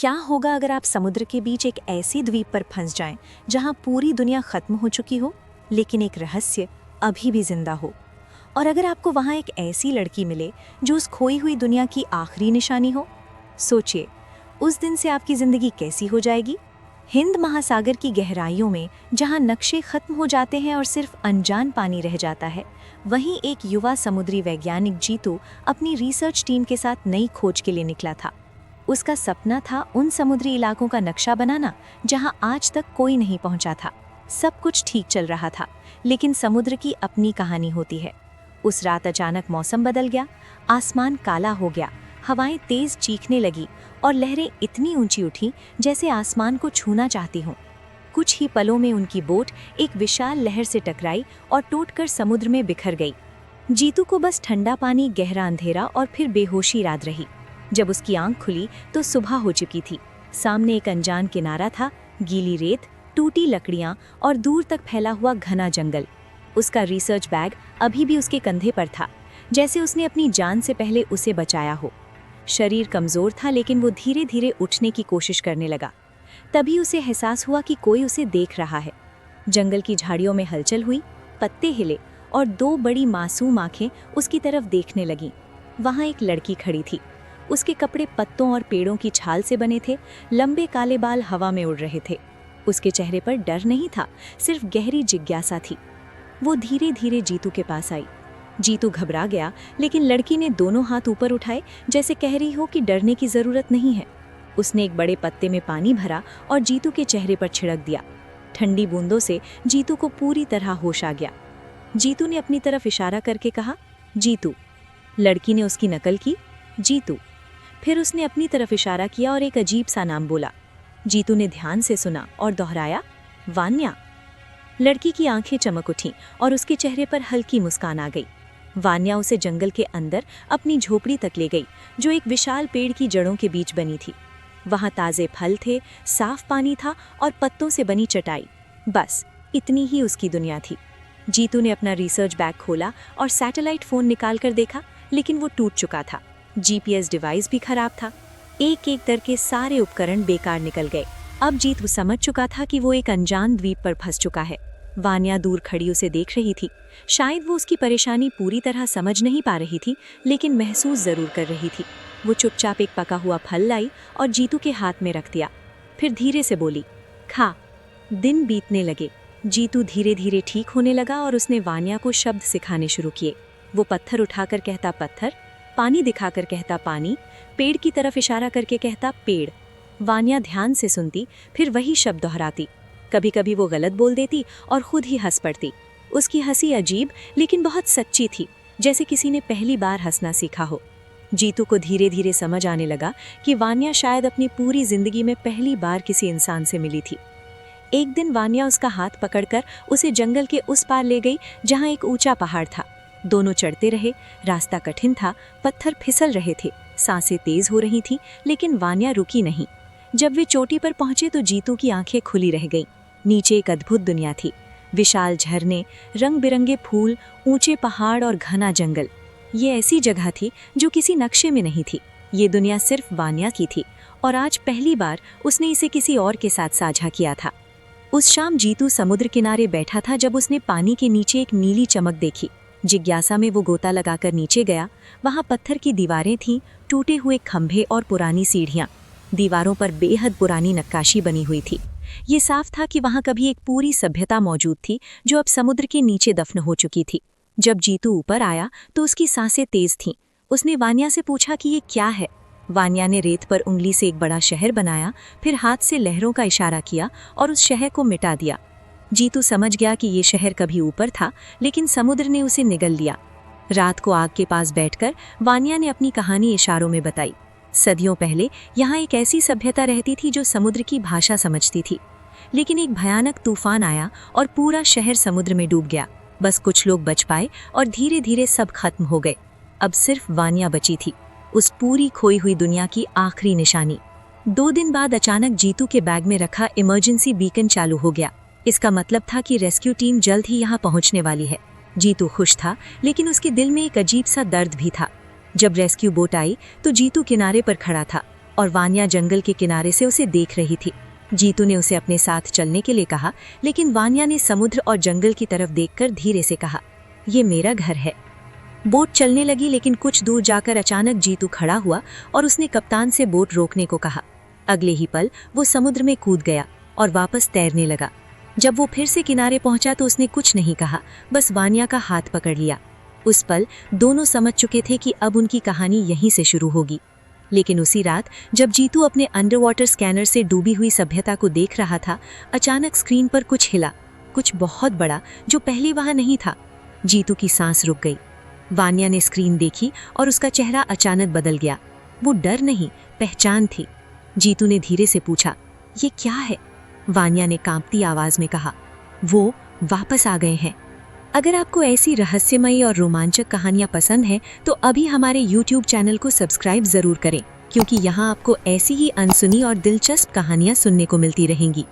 क्या होगा अगर आप समुद्र के बीच एक ऐसी द्वीप पर फंस जाएं जहां पूरी दुनिया खत्म हो चुकी हो लेकिन एक रहस्य अभी भी जिंदा हो। और अगर आपको वहां एक ऐसी लड़की मिले जो उस खोई हुई दुनिया की आखिरी निशानी हो। सोचिए, उस दिन से आपकी जिंदगी कैसी हो जाएगी। हिंद महासागर की गहराइयों में जहां नक्शे खत्म हो जाते हैं और सिर्फ अनजान पानी रह जाता है, वहीं एक युवा समुद्री वैज्ञानिक जीतू अपनी रिसर्च टीम के साथ नई खोज के लिए निकला था। उसका सपना था उन समुद्री इलाकों का नक्शा बनाना जहां आज तक कोई नहीं पहुंचा था। सब कुछ ठीक चल रहा था, लेकिन समुद्र की अपनी कहानी होती है। उस रात अचानक मौसम बदल गया, आसमान काला हो गया, हवाएं तेज चीखने लगी और लहरें इतनी ऊंची उठी जैसे आसमान को छूना चाहती हों। कुछ ही पलों में उनकी बोट एक विशाल लहर से टकराई और टूटकर समुद्र में बिखर गई। जीतू को बस ठंडा पानी, गहरा अंधेरा और फिर बेहोशी याद रही। जब उसकी आंख खुली तो सुबह हो चुकी थी। सामने एक अनजान किनारा था, गीली रेत, टूटी लकड़ियां और दूर तक फैला हुआ घना जंगल। उसका रिसर्च बैग अभी भी उसके कंधे पर था, जैसे उसने अपनी जान से पहले उसे बचाया हो। शरीर कमजोर था, लेकिन वो धीरे धीरे उठने की कोशिश करने लगा। तभी उसे एहसास हुआ कि कोई उसे देख रहा है। जंगल की झाड़ियों में हलचल हुई, पत्ते हिले और दो बड़ी मासूम आंखें उसकी तरफ देखने लगीं। वहां एक लड़की खड़ी थी। उसके कपड़े पत्तों और पेड़ों की छाल से बने थे, लंबे काले बाल हवा में उड़ रहे थे। उसके चेहरे पर डर नहीं था, सिर्फ गहरी जिज्ञासा थी। वो धीरे धीरे जीतू के पास आई। जीतू घबरा गया, लेकिन लड़की ने दोनों हाथ ऊपर उठाए, जैसे कह रही हो कि डरने की जरूरत नहीं है। उसने एक बड़े पत्ते में पानी भरा और जीतू के चेहरे पर छिड़क दिया। ठंडी बूंदों से जीतू को पूरी तरह होश आ गया। जीतू ने अपनी तरफ इशारा करके कहा, जीतू। लड़की ने उसकी नकल की, जीतू। फिर उसने अपनी तरफ इशारा किया और एक अजीब सा नाम बोला। जीतू ने ध्यान से सुना और दोहराया, वान्या। लड़की की आंखें चमक उठीं और उसके चेहरे पर हल्की मुस्कान आ गई। वान्या उसे जंगल के अंदर अपनी झोपड़ी तक ले गई, जो एक विशाल पेड़ की जड़ों के बीच बनी थी। वहां ताजे फल थे, साफ पानी था और पत्तों से बनी चटाई। बस इतनी ही उसकी दुनिया थी। जीतू ने अपना रिसर्च बैग खोला और सैटेलाइट फोन निकालकर देखा, लेकिन वो टूट चुका था। जीपीएस डिवाइस भी खराब था। एक एक करके सारे उपकरण बेकार निकल गए। अब जीतू समझ चुका था कि वो एक अनजान द्वीप पर फंस चुका है। वान्या दूर खड़ी उसे देख रही थी। शायद वो उसकी परेशानी पूरी तरह समझ नहीं पा रही थी, लेकिन महसूस जरूर कर रही थी। वो चुपचाप एक पका हुआ फल लाई और जीतू के हाथ में रख दिया। फिर धीरे से बोली, खा। दिन बीतने लगे। जीतू धीरे धीरे ठीक होने लगा और उसने वान्या को शब्द सिखाने शुरू किए। वो पत्थर उठाकर कहता पत्थर, पानी दिखाकर कहता पानी, पेड़ की तरफ इशारा करके कहता पेड़। वान्या ध्यान से सुनती, फिर वही शब्द दोहराती। कभी कभी वो गलत बोल देती और खुद ही हंस पड़ती। उसकी हंसी अजीब लेकिन बहुत सच्ची थी, जैसे किसी ने पहली बार हंसना सीखा हो। जीतू को धीरे धीरे समझ आने लगा कि वान्या शायद अपनी पूरी जिंदगी में पहली बार किसी इंसान से मिली थी। एक दिन वान्या उसका हाथ पकड़कर उसे जंगल के उस पार ले गई, जहाँ एक ऊंचा पहाड़ था। दोनों चढ़ते रहे। रास्ता कठिन था, पत्थर फिसल रहे थे, सांसें तेज हो रही थीं, लेकिन वान्या रुकी नहीं। जब वे चोटी पर पहुंचे तो जीतू की आंखें खुली रह गईं। नीचे एक अद्भुत दुनिया थी। विशाल झरने, रंग बिरंगे फूल, ऊंचे पहाड़ और घना जंगल। ये ऐसी जगह थी जो किसी नक्शे में नहीं थी। ये दुनिया सिर्फ वान्या की थी और आज पहली बार उसने इसे किसी और के साथ साझा किया था। उस शाम जीतू समुद्र किनारे बैठा था जब उसने पानी के नीचे एक नीली चमक देखी। जिज्ञासा में वो गोता लगाकर नीचे गया। वहां पत्थर की दीवारें थीं, टूटे हुए खंभे और पुरानी सीढ़ियां। दीवारों पर बेहद पुरानी नक्काशी बनी हुई थी। ये साफ था कि वहां कभी एक पूरी सभ्यता मौजूद थी, जो अब समुद्र के नीचे दफन हो चुकी थी। जब जीतू ऊपर आया तो उसकी सांसें तेज थीं। उसने वान्या से पूछा कि ये क्या है। वान्या ने रेत पर उंगली से एक बड़ा शहर बनाया, फिर हाथ से लहरों का इशारा किया और उस शहर को मिटा दिया। जीतू समझ गया कि ये शहर कभी ऊपर था, लेकिन समुद्र ने उसे निगल लिया। रात को आग के पास बैठकर वान्या ने अपनी कहानी इशारों में बताई। सदियों पहले यहाँ एक ऐसी सभ्यता रहती थी जो समुद्र की भाषा समझती थी, लेकिन एक भयानक तूफान आया और पूरा शहर समुद्र में डूब गया। बस कुछ लोग बच पाए और धीरे धीरे सब खत्म हो गए। अब सिर्फ वान्या बची थी, उस पूरी खोई हुई दुनिया की आखिरी निशानी। 2 दिन बाद अचानक जीतू के बैग में रखा इमरजेंसी बीकन चालू हो गया। इसका मतलब था कि रेस्क्यू टीम जल्द ही यहाँ पहुँचने वाली है। जीतू खुश था, लेकिन उसके दिल में एक अजीब सा दर्द भी था। जब रेस्क्यू बोट आई तो जीतू किनारे पर खड़ा था। और वान्या जंगल के किनारे से उसे देख रही थी। जीतू ने उसे अपने साथ चलने के लिए कहा, लेकिन वान्या ने समुद्र और जंगल की तरफ देखकर धीरे से कहा, ये मेरा घर है। बोट चलने लगी, लेकिन कुछ दूर जाकर अचानक जीतू खड़ा हुआ और उसने कप्तान से बोट रोकने को कहा। अगले ही पल वो समुद्र में कूद गया और वापस तैरने लगा। जब वो फिर से किनारे पहुंचा तो उसने कुछ नहीं कहा, बस वान्या का हाथ पकड़ लिया। उस पल दोनों समझ चुके थे कि अब उनकी कहानी यहीं से शुरू होगी। लेकिन उसी रात जब जीतू अपने अंडरवाटर स्कैनर से डूबी हुई सभ्यता को देख रहा था, अचानक स्क्रीन पर कुछ हिला, कुछ बहुत बड़ा जो पहले वहां नहीं था। जीतू की सांस रुक गई। वान्या ने स्क्रीन देखी और उसका चेहरा अचानक बदल गया। वो डर नहीं, पहचान थी। जीतू ने धीरे से पूछा, ये क्या है? वान्या ने कांपती आवाज में कहा, वो वापस आ गए हैं। अगर आपको ऐसी रहस्यमयी और रोमांचक कहानियां पसंद हैं तो अभी हमारे YouTube चैनल को सब्सक्राइब जरूर करें, क्योंकि यहाँ आपको ऐसी ही अनसुनी और दिलचस्प कहानियां सुनने को मिलती रहेंगी।